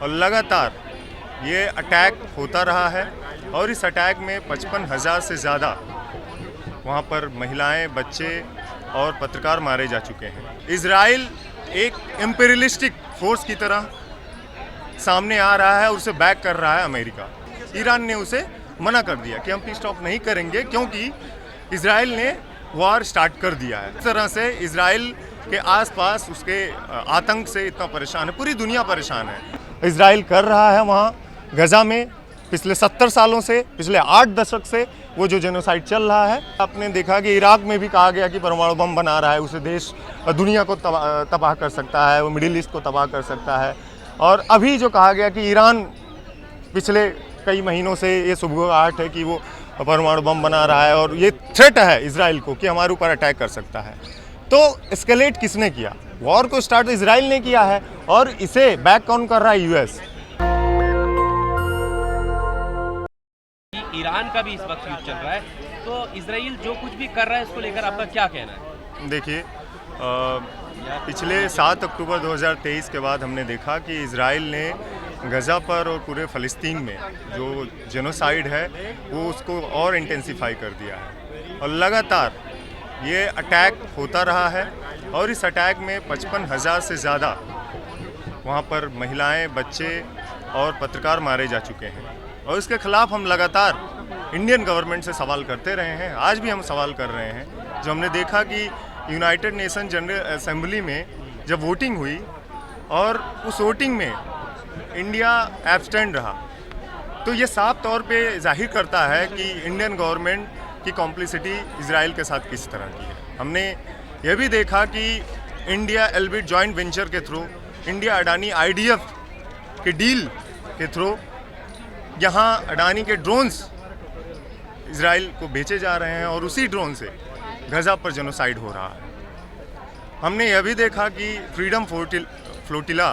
और लगातार ये अटैक होता रहा है और इस अटैक में 55,000 से ज़्यादा वहाँ पर महिलाएं, बच्चे और पत्रकार मारे जा चुके हैं। इजराइल एक इम्पीरियलिस्टिक फोर्स की तरह सामने आ रहा है और उसे बैक कर रहा है अमेरिका। ईरान ने उसे मना कर दिया कि हम पीस टॉक नहीं करेंगे क्योंकि इजराइल ने वॉर स्टार्ट कर दिया है। इस तरह से इजराइल के आसपास उसके आतंक से इतना परेशान है, पूरी दुनिया परेशान है। इजराइल कर रहा है वहाँ गजा में पिछले 70 सालों से, पिछले 8 दशक से वो जो जेनोसाइड चल रहा है। आपने देखा कि इराक में भी कहा गया कि परमाणु बम बना रहा है, उसे देश दुनिया को तबाह कर सकता है, वो मिडिल ईस्ट को तबाह कर सकता है। और अभी जो कहा गया कि ईरान पिछले कई महीनों से ये सुबह है कि वो परमाणु बम बना रहा है और ये थ्रेट है इजराइल को कि हमारे ऊपर अटैक कर सकता है। तो एस्केलेट किसने किया? वॉर को स्टार्ट इजराइल ने किया है और इसे बैक कौन कर रहा है? यूएस। ईरान का भी इस वक्त युद्ध चल रहा है, तो इजराइल जो कुछ भी कर रहा है इसको लेकर आपका क्या कहना है? देखिए, पिछले 7 अक्टूबर 2023 के बाद हमने देखा कि इजराइल ने गजा पर और पूरे फ़लस्तीन में जो जेनोसाइड है वो उसको और इंटेंसिफाई कर दिया है और लगातार ये अटैक होता रहा है और इस अटैक में 55,000 से ज़्यादा वहाँ पर महिलाएं, बच्चे और पत्रकार मारे जा चुके हैं। और इसके खिलाफ हम लगातार इंडियन गवर्नमेंट से सवाल करते रहे हैं, आज भी हम सवाल कर रहे हैं। जो हमने देखा कि यूनाइटेड नेशन जनरल असेंबली में जब वोटिंग हुई और उस वोटिंग में इंडिया एब्स्टेंड रहा, तो ये साफ तौर पे जाहिर करता है कि इंडियन गवर्नमेंट की कॉम्प्लिसिटी इजराइल के साथ किस तरह की है। हमने यह भी देखा कि इंडिया एल्बिट जॉइंट वेंचर के थ्रू, इंडिया अडानी IDF के डील के थ्रू यहाँ अडानी के ड्रोन्स इजराइल को बेचे जा रहे हैं और उसी ड्रोन से गजा पर जेनोसाइड हो रहा है। हमने यह भी देखा कि फ्रीडम फ्लोटिला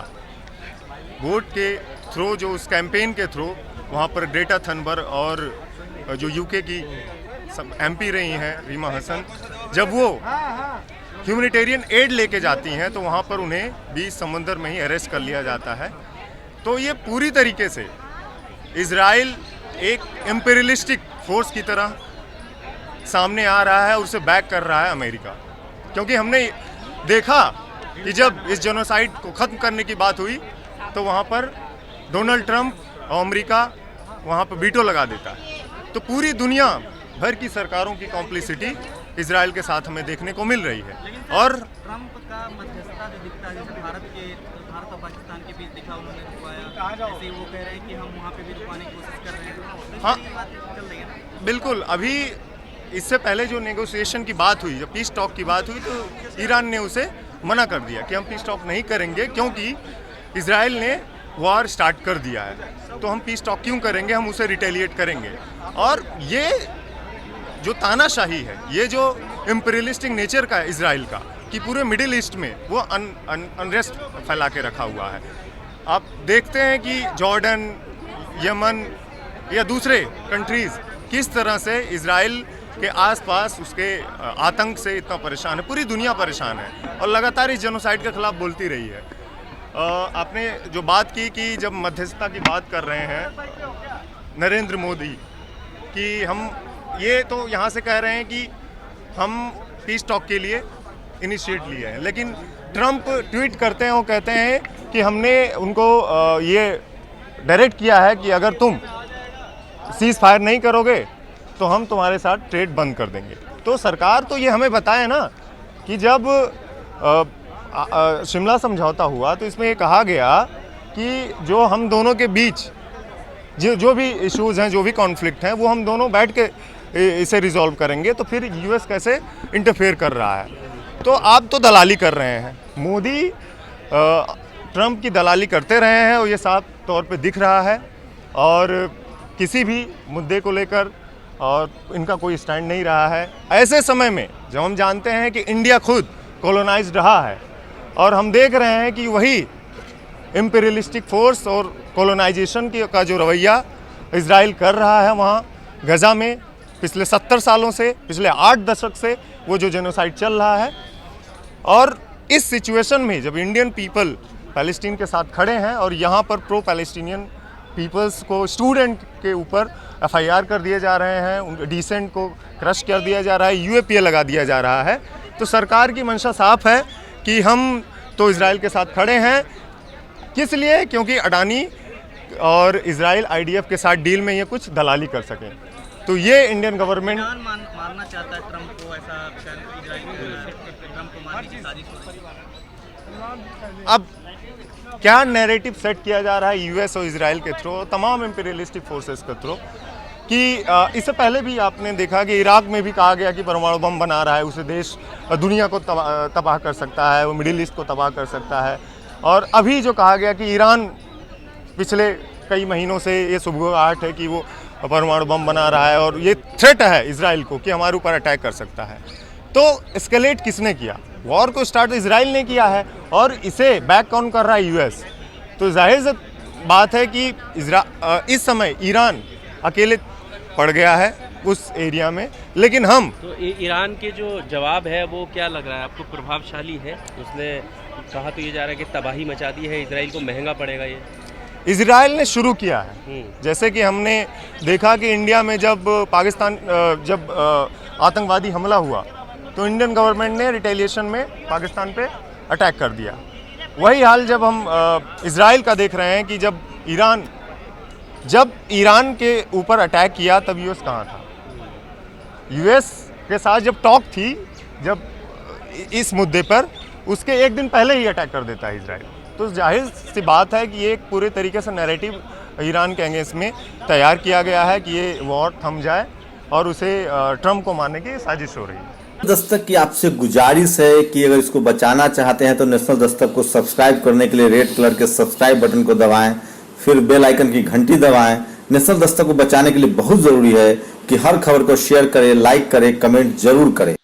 बोट के थ्रू, जो उस कैंपेन के थ्रू वहाँ पर ग्रेटा थनबर्ग और जो UK की सब MP रही हैं रीमा हसन, जब वो ह्यूमैनिटेरियन एड लेके जाती हैं तो वहाँ पर उन्हें बीच समंदर में ही अरेस्ट कर लिया जाता है। तो ये पूरी तरीके से इजराइल एक इम्पीरियलिस्टिक फोर्स की तरह सामने आ रहा है और उसे बैक कर रहा है अमेरिका। क्योंकि हमने देखा कि जब इस जेनोसाइड को ख़त्म करने की बात हुई तो वहाँ पर डोनाल्ड ट्रंप और अमेरिका वहाँ पर वीटो लगा देता है। तो पूरी दुनिया भर की सरकारों की कॉम्प्लिसिटी इजराइल के साथ हमें देखने को मिल रही है। और ट्रंप का मध्यस्थता जो दिखता है, जैसे भारत और पाकिस्तान के बीच दिखा, उन्होंने रुकवाया, ऐसे वो कह रहे हैं कि हम वहाँ पे भी रुकवाने की कोशिश कर रहे हैं। तो हाँ, ये बात चल रही है ना? बिल्कुल। अभी इससे पहले जो नेगोशिएशन की बात हुई, जब पीस टॉक की बात हुई, तो ईरान ने उसे मना कर दिया कि हम पीस टॉक नहीं करेंगे क्योंकि इजराइल ने वॉर स्टार्ट कर दिया है, तो हम पीस टॉक क्यों करेंगे, हम उसे रिटेलिएट करेंगे। और ये जो तानाशाही है, ये जो इम्पीरियलिस्टिक नेचर का है इजराइल का, कि पूरे मिडिल ईस्ट में वो अनरेस्ट फैला के रखा हुआ है। आप देखते हैं कि जॉर्डन, यमन या दूसरे कंट्रीज़ किस तरह से इजराइल के आसपास उसके आतंक से इतना परेशान है, पूरी दुनिया परेशान है और लगातार इस जेनोसाइड के खिलाफ बोलती रही है। आपने जो बात की कि जब मध्यस्थता की बात कर रहे हैं नरेंद्र मोदी, कि हम ये तो यहाँ से कह रहे हैं कि हम पीस टॉक के लिए इनिशिएट लिए हैं, लेकिन ट्रंप ट्वीट करते हैं, वो कहते हैं कि हमने उनको ये डायरेक्ट किया है कि अगर तुम सीज फायर नहीं करोगे तो हम तुम्हारे साथ ट्रेड बंद कर देंगे। तो सरकार तो ये हमें बताए ना कि जब शिमला समझौता हुआ तो इसमें ये कहा गया कि जो हम दोनों के बीच जो भी इश्यूज़ हैं, जो भी कॉन्फ्लिक्ट हैं, वो हम दोनों बैठ के इसे रिजॉल्व करेंगे। तो फिर US कैसे इंटरफेयर कर रहा है? तो आप तो दलाली कर रहे हैं, मोदी ट्रंप की दलाली करते रहे हैं और ये साफ तौर पे दिख रहा है। और किसी भी मुद्दे को लेकर और इनका कोई स्टैंड नहीं रहा है। ऐसे समय में जब हम जानते हैं कि इंडिया खुद कॉलोनाइज्ड रहा है और हम देख रहे हैं कि वही इम्पीरियलिस्टिक फोर्स और कॉलोनाइजेशन का जो रवैया इजराइल कर रहा है वहाँ गजा में पिछले 70 सालों से, पिछले 8 दशक से वो जो जेनोसाइड चल रहा है। और इस सिचुएशन में जब इंडियन पीपल पैलेस्टीन के साथ खड़े हैं और यहाँ पर प्रो पैलेस्टीनियन पीपल्स को, स्टूडेंट के ऊपर FIR कर दिए जा रहे हैं, डिसेंट को क्रश कर दिया जा रहा है, UAPA लगा दिया जा रहा है। तो सरकार की मंशा साफ है कि हम तो इजराइल के साथ खड़े हैं। किस लिए? क्योंकि अडानी और इजराइल IDF के साथ डील में ये कुछ दलाली कर सकें। तो ये इंडियन गवर्नमेंट मारना चाहता है ट्रम्प को, ऐसा इजराइल ट्रम्प को मारने की साजिश हो रही है। अब क्या नैरेटिव सेट किया जा रहा है US और इजराइल के थ्रू, तमाम इंपीरियलिस्टिक फोर्सेस के थ्रू, कि इससे पहले भी आपने देखा कि इराक में भी कहा गया कि परमाणु बम बना रहा है, उसे देश दुनिया को तबाह कर सकता है, वो मिडिल ईस्ट को तबाह कर सकता है। और अभी जो कहा गया कि ईरान पिछले कई महीनों से ये सुबगाहट है कि वो परमाणु बम बना रहा है और ये थ्रेट है इजराइल को कि हमारे ऊपर अटैक कर सकता है। तो एस्केलेट किसने किया? वॉर को स्टार्ट इजराइल ने किया है और इसे बैक कौन कर रहा है? US। तो जाहिर सी बात है कि इस समय ईरान अकेले पड़ गया है उस एरिया में, लेकिन हम तो ईरान के जो जवाब है वो क्या लग रहा है आपको? प्रभावशाली है? उसने कहा तो ये जा रहा है कि तबाही मचा दी है, इजराइल को महंगा पड़ेगा ये। इजराइल ने शुरू किया है, जैसे कि हमने देखा कि इंडिया में जब पाकिस्तान जब आतंकवादी हमला हुआ तो इंडियन गवर्नमेंट ने रिटेलिएशन में पाकिस्तान पे अटैक कर दिया। वही हाल जब हम इजराइल का देख रहे हैं कि जब ईरान के ऊपर अटैक किया तब US कहाँ था? US के साथ जब टॉक थी, जब इस मुद्दे पर, उसके एक दिन पहले ही अटैक कर देता है इजराइल। तो जाहिर सी बात है कि ये एक पूरे तरीके से नैरेटिव ईरान के अगेंस्ट में तैयार किया गया है कि ये वॉर थम जाए और उसे ट्रम्प को मारने की साजिश हो रही है। दस्तक की आपसे गुजारिश है कि अगर इसको बचाना चाहते हैं तो नेशनल दस्तक को सब्सक्राइब करने के लिए रेड कलर के सब्सक्राइब बटन को दबाएं, फिर बेल आइकन की घंटी दबाएं। नेशनल दस्तक को बचाने के लिए बहुत जरूरी है कि हर खबर को शेयर करें, लाइक करें, कमेंट जरूर करें।